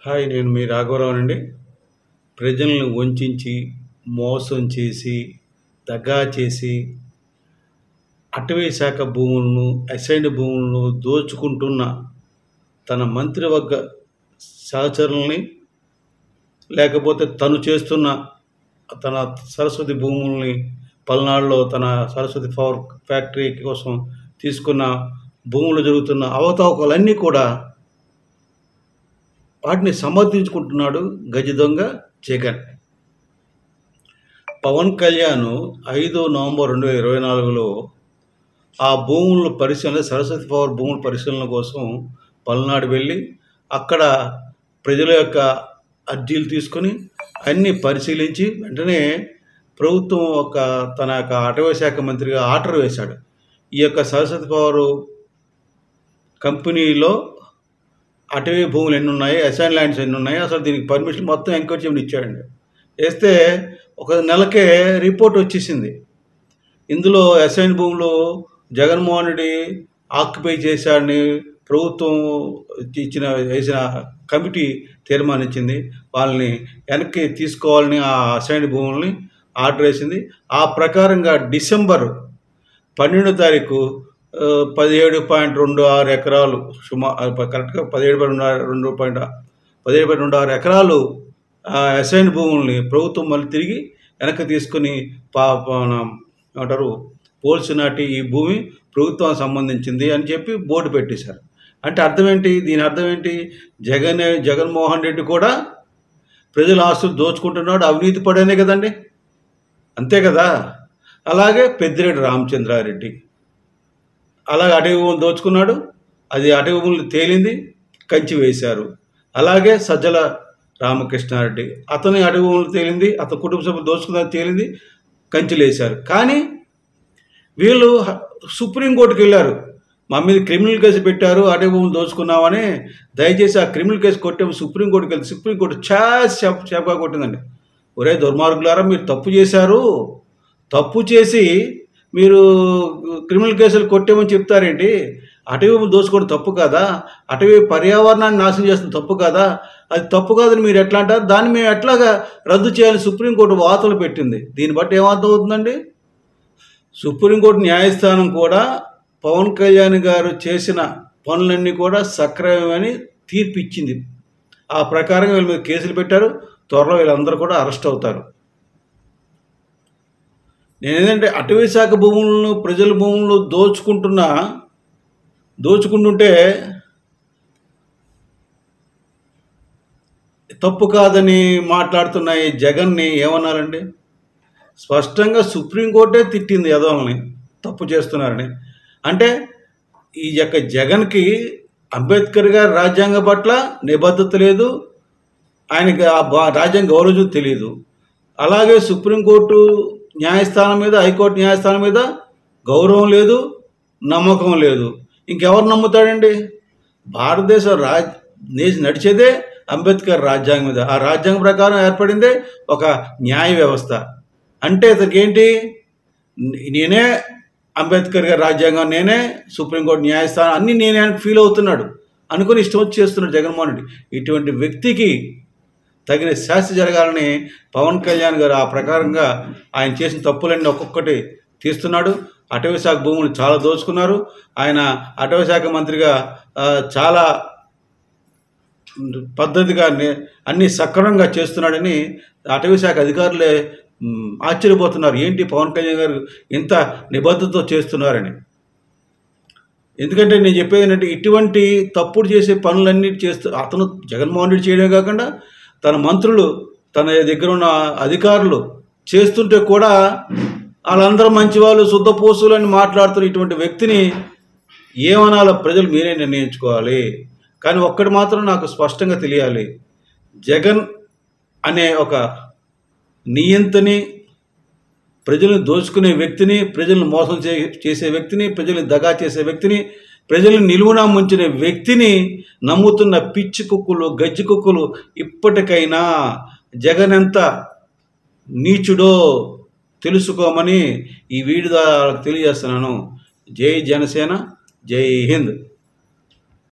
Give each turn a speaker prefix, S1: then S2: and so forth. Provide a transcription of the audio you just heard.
S1: Hi, నేను మీ రాఘవరావునండి. ప్రజలను వంచించి, మోసం చేసి, దగా చేసి, అటవీ శాఖ భూములను, అసైన్డ్ భూములను దోచుకుంటున్న తన మంత్రివర్గ సహచరుల్ని, లేకపోతే తను చేస్తున్న తన సరస్వతి భూముల్ని పల్నాడులో తన సరస్వతి పవర్ ఫ్యాక్టరీ కోసం తీసుకున్న భూములు జరుగుతున్న అవకతవకలన్నీ కూడా వాటిని సమర్థించుకుంటున్నాడు గజ దొంగ జగన్. పవన్ కళ్యాణ్ 5 నవంబర్ 2024లో ఆ భూముల పరిశీలన, సరస్వతి పవర్ భూముల పరిశీలన కోసం పల్నాడు వెళ్ళి అక్కడ ప్రజల యొక్క అర్జీలు తీసుకొని అన్నీ పరిశీలించి వెంటనే ప్రభుత్వం తన యొక్క అటవీ శాఖ మంత్రిగా ఆర్డర్ వేశాడు. ఈ యొక్క సరస్వతి పవర్ కంపెనీలో అటవీ భూములు ఎన్ని ఉన్నాయి, అసైన్ ల్యాండ్స్ ఎన్ని ఉన్నాయి, అసలు దీనికి పర్మిషన్ మొత్తం ఎంక్వైరీ చేయమని ఇచ్చాడండి. వేస్తే ఒక నెలకే రిపోర్ట్ వచ్చేసింది. ఇందులో అసైన్ భూములు జగన్మోహన్ రెడ్డి ఆక్యుపై చేశాడని ప్రభుత్వం వేసిన కమిటీ తీర్మానించింది. వాళ్ళని వెనక్కి తీసుకోవాలని ఆ అసైన్ భూముల్ని ఆర్డర్ వేసింది. ఆ ప్రకారంగా డిసెంబర్ 12వ తారీఖు 17.26 ఎకరాలు, కరెక్ట్గా 17.26 ఎకరాలు అసైన్ భూముల్ని ప్రభుత్వం మళ్ళీ తిరిగి వెనక్కి తీసుకుని ఏమంటారు పోల్స్ నాటి ఈ భూమి ప్రభుత్వానికి సంబంధించింది అని చెప్పి బోర్డు పెట్టేశారు. అంటే అర్థం ఏంటి? దీని అర్థం ఏంటి? జగన్మోహన్ రెడ్డి కూడా ప్రజల ఆస్తులు దోచుకుంటున్నాడు, అవినీతి పడేనే కదండి, అంతే కదా. అలాగే పెద్దిరెడ్డి రామచంద్రారెడ్డి అలాగే అటవీ భూములు దోచుకున్నాడు, అది అటవీ భూములు తేలింది, కంచి వేశారు. అలాగే సజ్జల రామకృష్ణారెడ్డి అతని అటవీ భూములు తేలింది, అతని కుటుంబ సభ్యులు దోచుకున్నది తేలింది, కంచిలు వేశారు. కానీ వీళ్ళు సుప్రీంకోర్టుకి వెళ్ళారు. మా మీద క్రిమినల్ కేసు పెట్టారు, అటవీ భూములు దోచుకున్నామని. దయచేసి ఆ క్రిమినల్ కేసు కొట్టే సుప్రీంకోర్టుకి వెళ్తే సుప్రీంకోర్టు చేపగా కొట్టిందండి. ఒరే దుర్మార్గులారా, మీరు తప్పు చేశారు, తప్పు చేసి మీరు క్రిమినల్ కేసులు కొట్టేమని చెప్తారేంటి? అటవీ దోచుకోవడం తప్పు కాదా? అటవీ పర్యావరణాన్ని నాశనం చేస్తుంది తప్పు కాదా? అది తప్పు కాదని మీరు ఎట్లా అంటారు? దాన్ని మేము ఎట్లాగా రద్దు చేయాలని సుప్రీంకోర్టు వార్తలు పెట్టింది. దీన్ని బట్టి ఏమర్థం అవుతుందండి? సుప్రీంకోర్టు న్యాయస్థానం కూడా పవన్ కళ్యాణ్ గారు చేసిన పనులన్నీ కూడా సక్రమమని తీర్పు ఇచ్చింది. ఆ ప్రకారంగా వీళ్ళ మీద కేసులు పెట్టారు. త్వరలో వీళ్ళందరూ కూడా అరెస్ట్ అవుతారు. నేనేంటంటే అటవీ శాఖ భూములను, ప్రజల భూములను దోచుకుంటుంటే తప్పు కాదని మాట్లాడుతున్న ఈ జగన్ని ఏమన్నారండి? స్పష్టంగా సుప్రీంకోర్టే తిట్టింది యదవల్ని, తప్పు చేస్తున్నారని. అంటే ఈ యొక్క జగన్కి అంబేద్కర్ గారి రాజ్యాంగం పట్ల నిబద్ధత లేదు, ఆయనకి ఆ రాజ్యాంగ గౌరవం తెలియదు. అలాగే సుప్రీంకోర్టు న్యాయస్థానం మీద, హైకోర్టు న్యాయస్థానం మీద గౌరవం లేదు, నమ్మకం లేదు. ఇంకెవరు నమ్ముతాడండి? భారతదేశం నడిచేదే అంబేద్కర్ రాజ్యాంగం మీద. ఆ రాజ్యాంగం ప్రకారం ఏర్పడిందే ఒక న్యాయ వ్యవస్థ. అంటే ఇతనికి ఏంటి? నేనే అంబేద్కర్ గారి రాజ్యాంగం, నేనే సుప్రీంకోర్టు న్యాయస్థానం, అన్నీ నేనే ఫీల్ అవుతున్నాడు అనుకుని ఇష్టం వచ్చి చేస్తున్నాడు జగన్మోహన్ రెడ్డి. ఇటువంటి వ్యక్తికి తగిన శాస్తి జరగాలని పవన్ కళ్యాణ్ గారు ఆ ప్రకారంగా ఆయన చేసిన తప్పులన్నీ ఒక్కొక్కటి తీస్తున్నాడు. అటవీ శాఖ భూములు చాలా దోచుకున్నారు. ఆయన అటవీ శాఖ మంత్రిగా చాలా పద్ధతిగా అన్ని సక్రమంగా చేస్తున్నాడని అటవీ శాఖ అధికారులే ఆశ్చర్యపోతున్నారు. ఏంటి పవన్ కళ్యాణ్ గారు ఇంత నిబద్ధతతో చేస్తున్నారని. ఎందుకంటే నేను చెప్పేది ఏంటంటే, ఇటువంటి తప్పుడు చేసే పనులన్నీ అతను జగన్మోహన్ రెడ్డి చేయడమే కాకుండా తన మంత్రులు, తన దగ్గర ఉన్న అధికారులు చేస్తుంటే కూడా వాళ్ళందరూ మంచివాళ్ళు, శుద్ధపూసులు అని మాట్లాడుతున్న ఇటువంటి వ్యక్తిని ఏమనాలో ప్రజలు మీరే నిర్ణయించుకోవాలి. కానీ ఒక్కటి మాత్రం నాకు స్పష్టంగా తెలియాలి, జగన్ అనే ఒక నియంతని, ప్రజలను దోచుకునే వ్యక్తిని, ప్రజలను మోసం చేసే వ్యక్తిని, ప్రజలను దగా చేసే వ్యక్తిని, ప్రజలను నిలువునా ముంచిన వ్యక్తిని నమ్ముతున్న పిచ్చి కుక్కులు, గజ్జి కుక్కులు ఇప్పటికైనా జగన్ ఎంత నీచుడో తెలుసుకోమని ఈ వీడియో ద్వారా తెలియజేస్తున్నాను. జై జనసేన, జై హింద్.